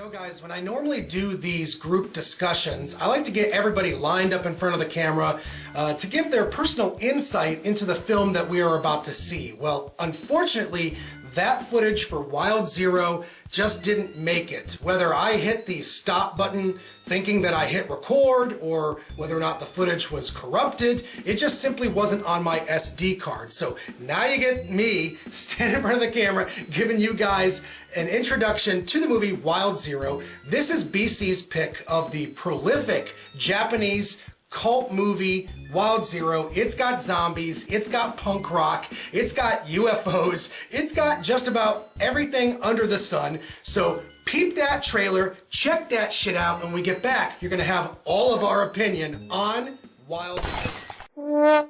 know, guys, when I normally do these group discussions, I like to get everybody lined up in front of the camera to give their personal insight into the film that we are about to see. Well, unfortunately, that footage for Wild Zero just didn't make it. Whether I hit the stop button thinking that I hit record or whether or not the footage was corrupted, it just simply wasn't on my SD card. So now you get me standing in front of the camera giving you guys an introduction to the movie Wild Zero. This is Bee Cee's pick of the prolific Japanese cult movie Wild Zero. It's got zombies, it's got punk rock, it's got UFOs, it's got just about everything under the sun. So peep that trailer, check that shit out, and when we get back, you're gonna have all of our opinion on Wild Zero.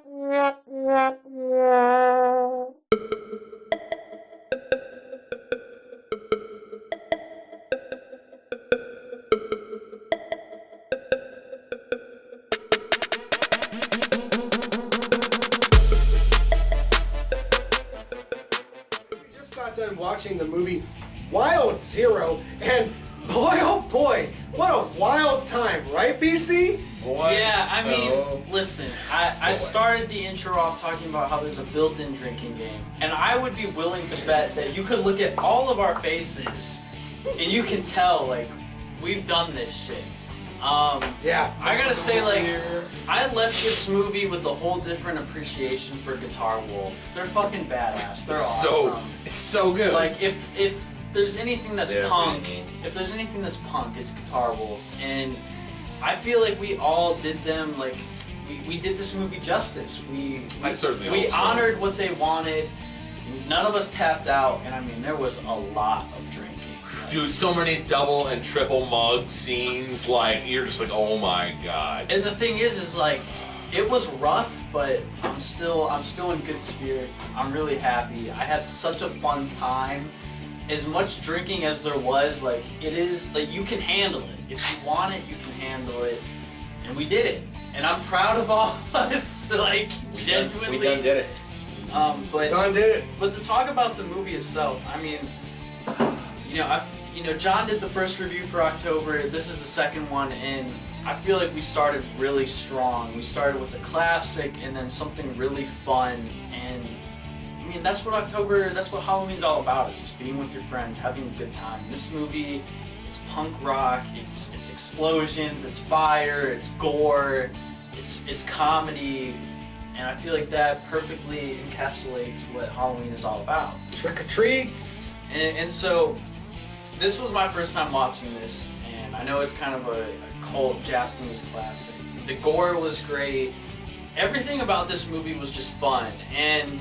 Done watching the movie Wild Zero, and boy oh boy, what a wild time, right, Bee Cee? Boy, yeah, I mean, listen, I started the intro off talking about how there's a built-in drinking game, and I would be willing to bet that you could look at all of our faces and you can tell, like, we've done this shit. Yeah. I gotta say, like, I left this movie with a whole different appreciation for Guitar Wolf. They're fucking badass. They're awesome. It's so good. Like, if there's anything that's punk, it's Guitar Wolf. And I feel like we all did them, like, we did this movie justice. We honored what they wanted. None of us tapped out, and I mean, there was a lot of drinking. Dude, so many double and triple mug scenes, like, you're just like, oh my god. And the thing is like, it was rough, but I'm still in good spirits. I'm really happy. I had such a fun time. As much drinking as there was, like, it is, like, you can handle it. If you want it, you can handle it. And we did it. And I'm proud of all of us, like, genuinely. We done did it. But to talk about the movie itself, I mean, John did the first review for October. This is the second one, and I feel like we started really strong. We started with a classic, and then something really fun. And I mean, that's what Halloween's all about. It's just being with your friends, having a good time. This movie, it's punk rock. It's explosions. It's fire. It's gore. It's comedy. And I feel like that perfectly encapsulates what Halloween is all about. Trick or treats. And so, this was my first time watching this, and I know it's kind of a cult Japanese classic. The gore was great. Everything about this movie was just fun. And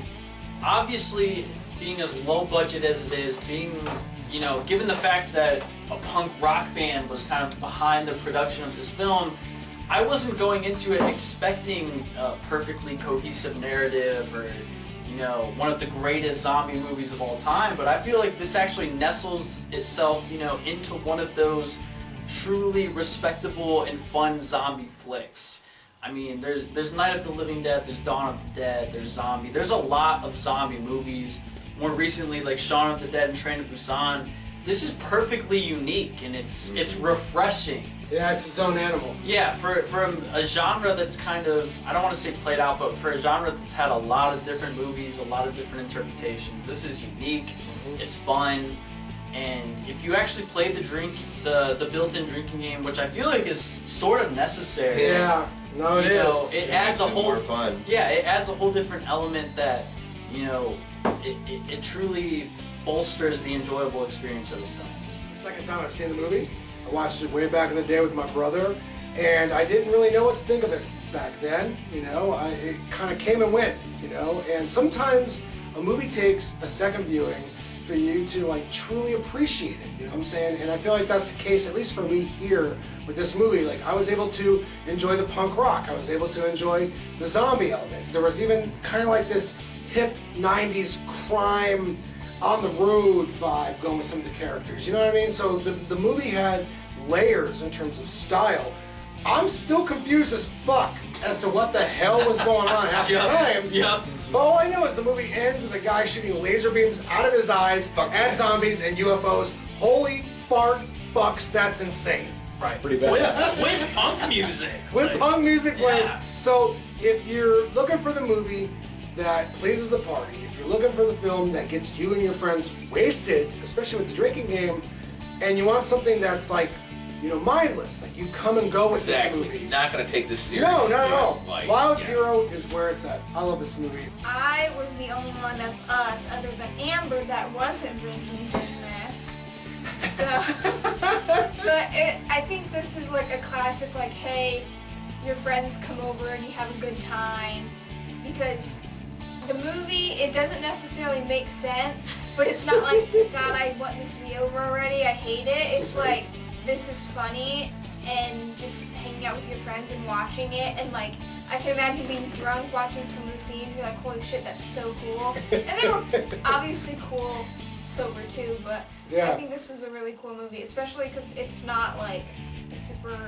obviously, being as low budget as it is, given the fact that a punk rock band was kind of behind the production of this film, I wasn't going into it expecting a perfectly cohesive narrative or one of the greatest zombie movies of all time, but I feel like this actually nestles itself, into one of those truly respectable and fun zombie flicks. I mean, there's Night of the Living Dead, there's Dawn of the Dead, there's Zombie. There's a lot of zombie movies. More recently, like Shaun of the Dead and Train to Busan. This is perfectly unique, and it's refreshing. Yeah, it's its own animal. Yeah, for a genre that's kind of, I don't want to say played out, but for a genre that's had a lot of different movies, a lot of different interpretations, this is unique, it's fun, and if you actually play the built-in drinking game, which I feel like is sort of necessary. Yeah, no, it is. It adds a whole more fun. Yeah, it adds a whole different element that, it truly bolsters the enjoyable experience of the film. This is the second time I've seen the movie. I watched it way back in the day with my brother, and I didn't really know what to think of it back then. It kind of came and went, and sometimes a movie takes a second viewing for you to, like, truly appreciate it, you know what I'm saying? And I feel like that's the case, at least for me here with this movie. Like, I was able to enjoy the punk rock, I was able to enjoy the zombie elements. There was even kind of like this hip 90s crime on the road vibe going with some of the characters, you know what I mean? So the movie had layers in terms of style. I'm still confused as fuck as to what the hell was going on half the time. Yep. But all I know is the movie ends with a guy shooting laser beams out of his eyes at zombies and UFOs. Holy fart fucks, that's insane. Right. Pretty bad. With punk music. With punk music playing. Yeah. So if you're looking for the movie that pleases the party, if you're looking for the film that gets you and your friends wasted, especially with the drinking game, and you want something that's like, you know, mindless, like you come and go with this movie. Not gonna take this serious. No, not at all. Like, Wild yeah. Zero is where it's at. I love this movie. I was the only one of us, other than Amber, that wasn't drinking during this. So, but I think this is like a classic, like, hey, your friends come over and you have a good time. Because the movie, it doesn't necessarily make sense, but it's not like, God, I want this to be over already, I hate it. It's like, this is funny, and just hanging out with your friends and watching it, and like, I can imagine being drunk watching some of the scenes, you're like, holy shit, that's so cool. And they were obviously cool sober too, but Yeah. I think this was a really cool movie, especially because it's not like a super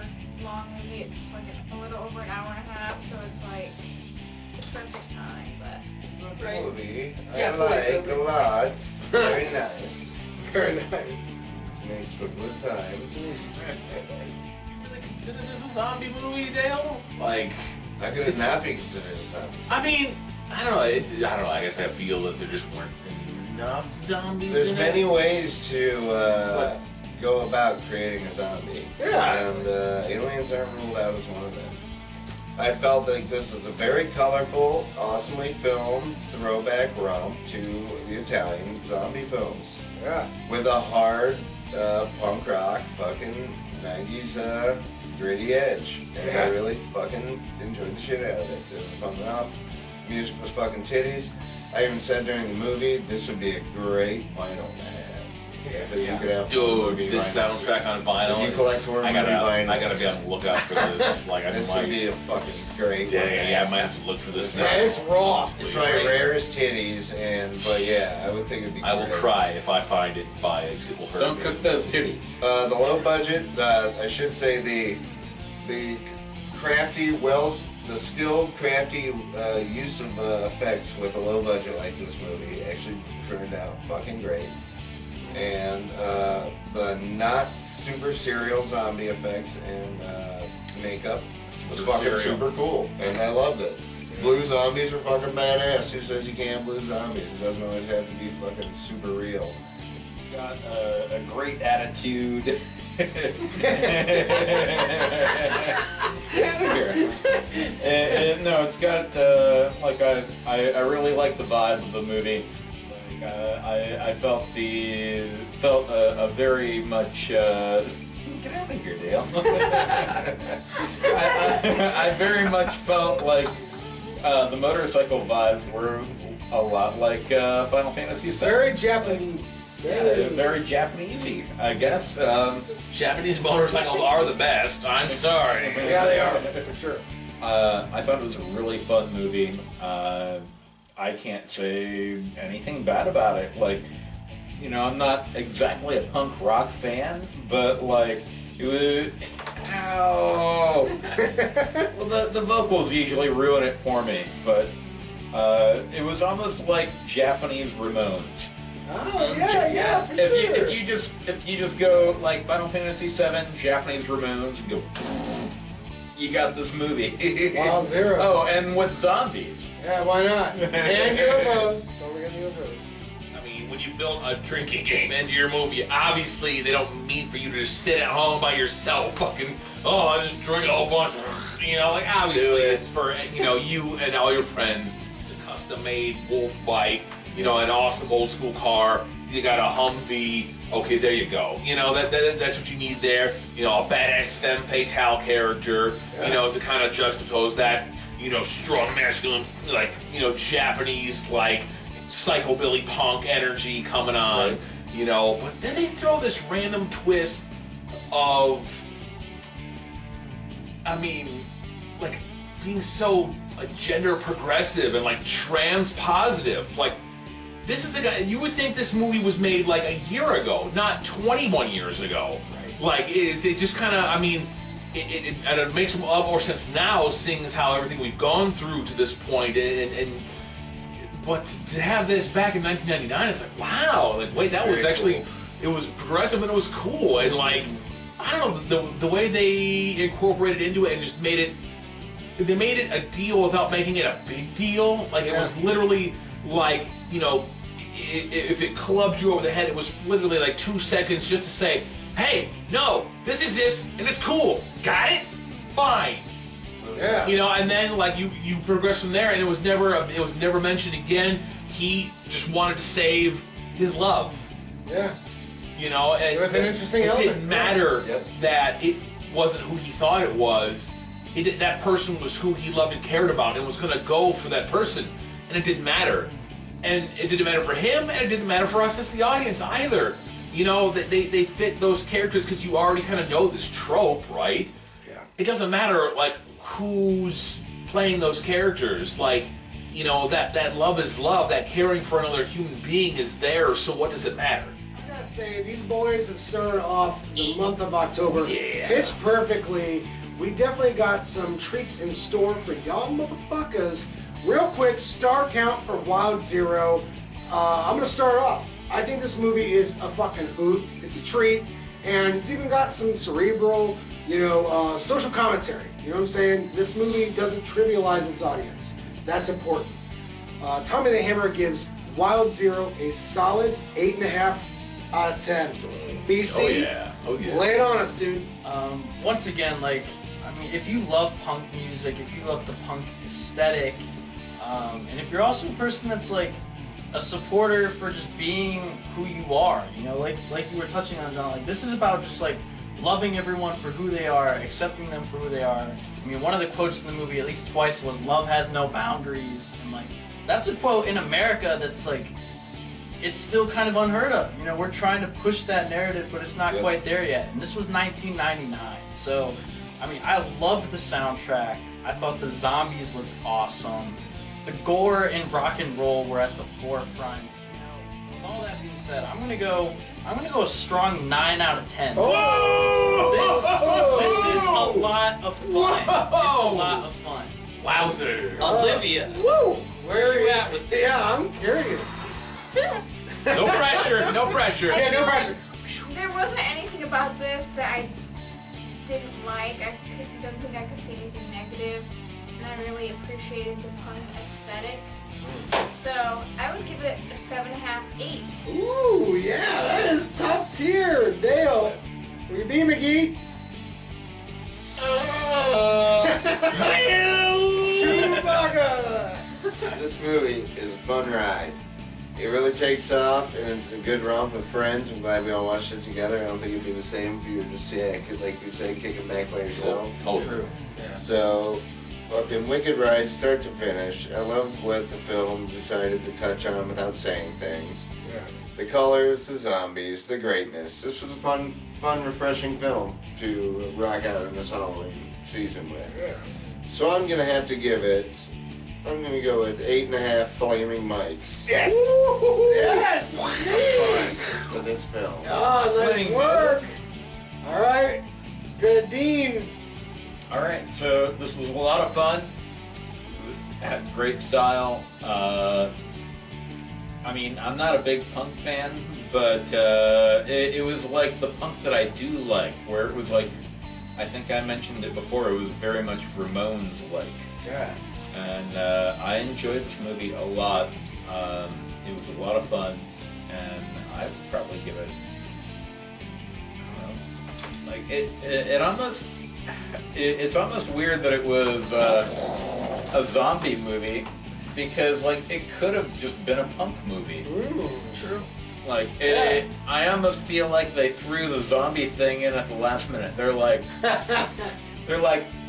long movie, it's like a little over an hour and a half, so it's like, the perfect time, but. The movie Yeah, I like voiceover. a lot. Very nice. Very nice. It makes for good times. You really consider this a zombie movie, Dale? Like, How could it not be considered a zombie? I mean, I don't know. I don't know. I guess I feel that there just weren't enough zombies. There's in many it. ways to go about creating a zombie. Yeah. And aliens aren't ruled out as one of them. I felt like this was a very colorful, awesomely filmed throwback romp to the Italian zombie films. Yeah. With a hard punk rock fucking 90s gritty edge. And Yeah. I really fucking enjoyed the shit out of it. It was fun enough. Music was fucking titties. I even said during the movie, this would be a great vinyl to have. That you could have Dude, movie this vinyls. soundtrack on vinyl. If you collect is- horror I gotta, movie vinyls. I gotta be on the lookout for this. Like, I This just would like. be a fucking great Dang, yeah, I might have to look for this now. It's raw. It's my rarest titties, but yeah, I would think it'd be I will great. cry if I find it and buy it because it will hurt Don't me. cook those titties. The low budget, I should say the crafty, the skilled, crafty use of effects with a low budget like this movie actually turned out fucking great. And the not super serial zombie effects and makeup was Super fucking serial. super cool, and I loved it. Blue zombies are fucking badass. Who says you can't blue zombies? It doesn't always have to be fucking super real. Got a great attitude. No, it's got like I really like the vibe of the movie. Like, I felt a very much. Get out of here, Dale. I very much felt like the motorcycle vibes were a lot like Final Fantasy VII. Very Japanese. Very Japanesey, I guess. Japanese motorcycles are the best. I'm sorry. Yeah, they are, for sure. I thought it was a really fun movie. I can't say anything bad about it. Like, you know, I'm not exactly a punk rock fan, but like, it was. Ow! Well, the vocals usually ruin it for me, but it was almost like Japanese Ramones. Oh, yeah, for sure. If you just go like Final Fantasy VII, Japanese Ramones, and go, you got this movie. Wild Zero. Oh, and with zombies. Yeah, why not? And UFOs. Don't forget UFOs. I mean, when you build a drinking game into your movie, obviously they don't mean for you to just sit at home by yourself, fucking, oh, I just drink a whole bunch, you know, like obviously it's for, you know, you and all your friends, the custom-made Wolf bike, you know, an awesome old school car, you got a Humvee, okay, there you go. You know, that's what you need there. You know, a badass femme fatale character, you know, to kind of juxtapose that, you know, strong, masculine, like, you know, Japanese, like, psychobilly punk energy coming on, you know. But then they throw this random twist of, I mean, like, being so gender progressive and, like, trans positive. Like, this is the guy, you would think this movie was made, like, a year ago, not 21 years ago. Right. Like, it just kind of, I mean, it makes a lot more sense now, seeing as how everything we've gone through to this point, but to have this back in 1999, it's like, wow, like, wait, that was very actually, cool. It was progressive and it was cool. And like, I don't know, the way they incorporated into it and just made it, they made it a deal without making it a big deal. Like it was literally like, you know, if it clubbed you over the head, it was literally like 2 seconds just to say, hey, no, this exists and it's cool. Got it? Fine. Yeah. You know, and then like you progress from there, and it was never mentioned again. He just wanted to save his love. Yeah. You know, and It was an interesting It element. didn't matter Yep. that it wasn't who he thought it was. That person was who he loved and cared about, and was going to go for that person, and it didn't matter. And it didn't matter for him, and it didn't matter for us as the audience either. You know, they fit those characters because you already kind of know this trope, right? Yeah. It doesn't matter, like, who's playing those characters. Like, you know, that love is love, that caring for another human being is there, so what does it matter? I gotta say, these boys have started off the month of October pitch perfectly. We definitely got some treats in store for y'all motherfuckers. Real quick, star count for Wild Zero. I'm gonna start off. I think this movie is a fucking hoot. It's a treat, and it's even got some cerebral, social commentary. You know what I'm saying? This movie doesn't trivialize its audience. That's important. Tommy the Hammer gives Wild Zero a solid 8.5 out of 10. Bee Cee, Oh yeah. lay it on us, dude. Once again, like, I mean, if you love punk music, if you love the punk aesthetic, and if you're also a person that's like a supporter for just being who you are, you know, like you were touching on, John, like this is about just like loving everyone for who they are, accepting them for who they are. I mean, one of the quotes in the movie at least twice was "Love has no boundaries," and like that's a quote in America that's like it's still kind of unheard of. You know, we're trying to push that narrative, but it's not quite there yet. And this was 1999, so I mean, I loved the soundtrack. I thought the zombies looked awesome. The gore and rock and roll were at the forefront. You know, with all that being said, I'm gonna go a strong 9 out of 10. This is a lot of fun. It's a lot of fun. Wowzers. Olivia, Woo! where are you at with this? Yeah, I'm curious. No pressure. No pressure. Yeah, no pressure. There wasn't anything about this that I didn't like. I don't think I could say anything negative, and I really appreciated the punk aesthetic. So I would give it a 7.5, 8. Ooh, yeah, that is top tier. Dale, will you be McGee? Chewbacca! This movie is a fun ride. It really takes off, and it's a good romp with friends. I'm glad we all watched it together. I don't think it'd be the same if you were just, like you said, kicking back by yourself. Totally. So, fucking wicked ride, start to finish. I love what the film decided to touch on without saying things. Yeah. The colors, the zombies, the greatness. This was a fun, refreshing film to rock out in this Halloween season with. Yeah. So I'm gonna have to give it. I'm gonna go with 8.5 flaming mics. Yes! Yes! Fun for this film. Oh, nice work! Alright, good Dean. All right, so this was a lot of fun. It had great style. I mean, I'm not a big punk fan, but it was like the punk that I do like, where it was like, I think I mentioned it before, it was very much Ramones-like. Yeah. And I enjoyed this movie a lot. It was a lot of fun, and I would probably give it, I don't know, like it almost, it's almost weird that it was a zombie movie, because like it could have just been a punk movie. True. Like I almost feel like they threw the zombie thing in at the last minute. They're like,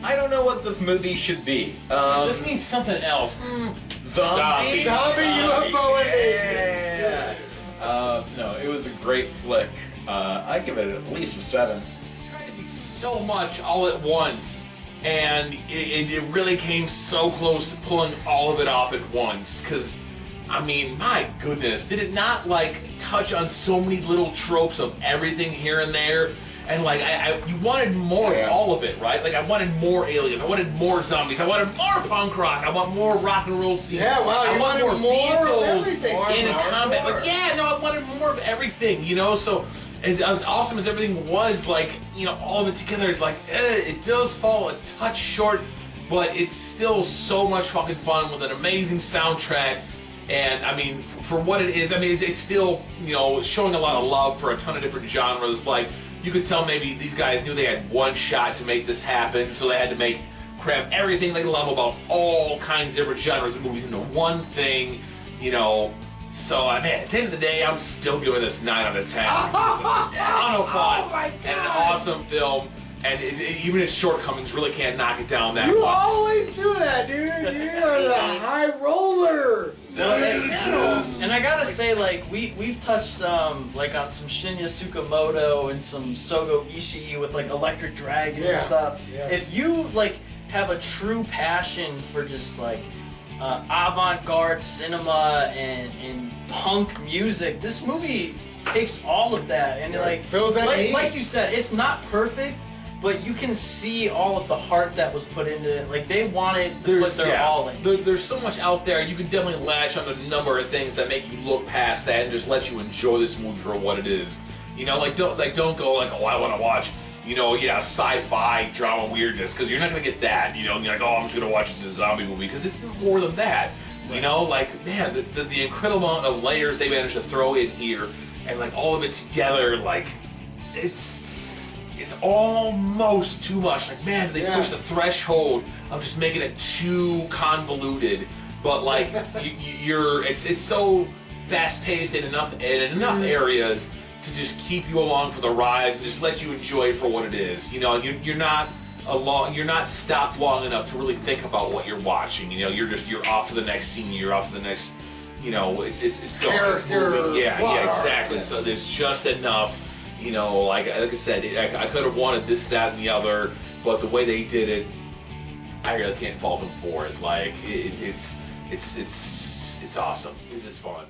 I don't know what this movie should be. This needs something else. Zombie. Zombie UFO Yeah. No, it was a great flick. I give it at least a 7. Tried to be so much all at once, and it really came so close to pulling all of it off at once. Because, I mean, my goodness, did it not like touch on so many little tropes of everything here and there? And like, you wanted more of all of it, right? Like, I wanted more aliens, I wanted more zombies, I wanted more punk rock, I want more rock and roll scene. Yeah, well, I you want wanted more more of vehicles everything. in a More, combat. more. Like, yeah, no, I wanted more of everything, you know? So, as awesome as everything was, like, you know, all of it together, like, it does fall a touch short, but it's still so much fucking fun with an amazing soundtrack. And I mean, for what it is, I mean, it's still, you know, showing a lot of love for a ton of different genres. Like, you could tell maybe these guys knew they had one shot to make this happen, so they had to cram everything they love about all kinds of different genres of movies into one thing, you know. So, I mean, at the end of the day, I'm still giving this 9 out of 10. It's a ton of fun and an awesome film. And even its shortcomings really can't knock it down that much. You always do that, dude. You are the high roller. And I gotta say, like, we've touched like on some Shinya Tsukamoto and some Sogo Ishii with like Electric Dragon and stuff. Yes. If you like have a true passion for just like avant-garde cinema and punk music, this movie takes all of that and like fills that need. like you said, it's not perfect, but you can see all of the heart that was put into it. Like, they wanted to put their all in. There's so much out there. You can definitely latch on a number of things that make you look past that and just let you enjoy this movie for what it is. You know, don't go like, oh, I want to watch, you know, sci-fi drama weirdness, because you're not gonna get that. You know, and you're like, oh, I'm just gonna watch this zombie movie, because it's more than that. Right. You know, like, man, the incredible amount of layers they managed to throw in here, and like all of it together, like, it's almost too much. Like, man, they push the threshold of just making it too convoluted. But like, it's so fast paced in enough areas to just keep you along for the ride and just let you enjoy it for what it is. You know, you're not stopped long enough to really think about what you're watching. You know, you're off to the next scene. You're off to the next. You know, it's going. It's moving. Yeah, exactly. So there's just enough. You know, like I said, I could have wanted this, that, and the other, but the way they did it, I really can't fault them for it. Like, it's awesome. It's just fun.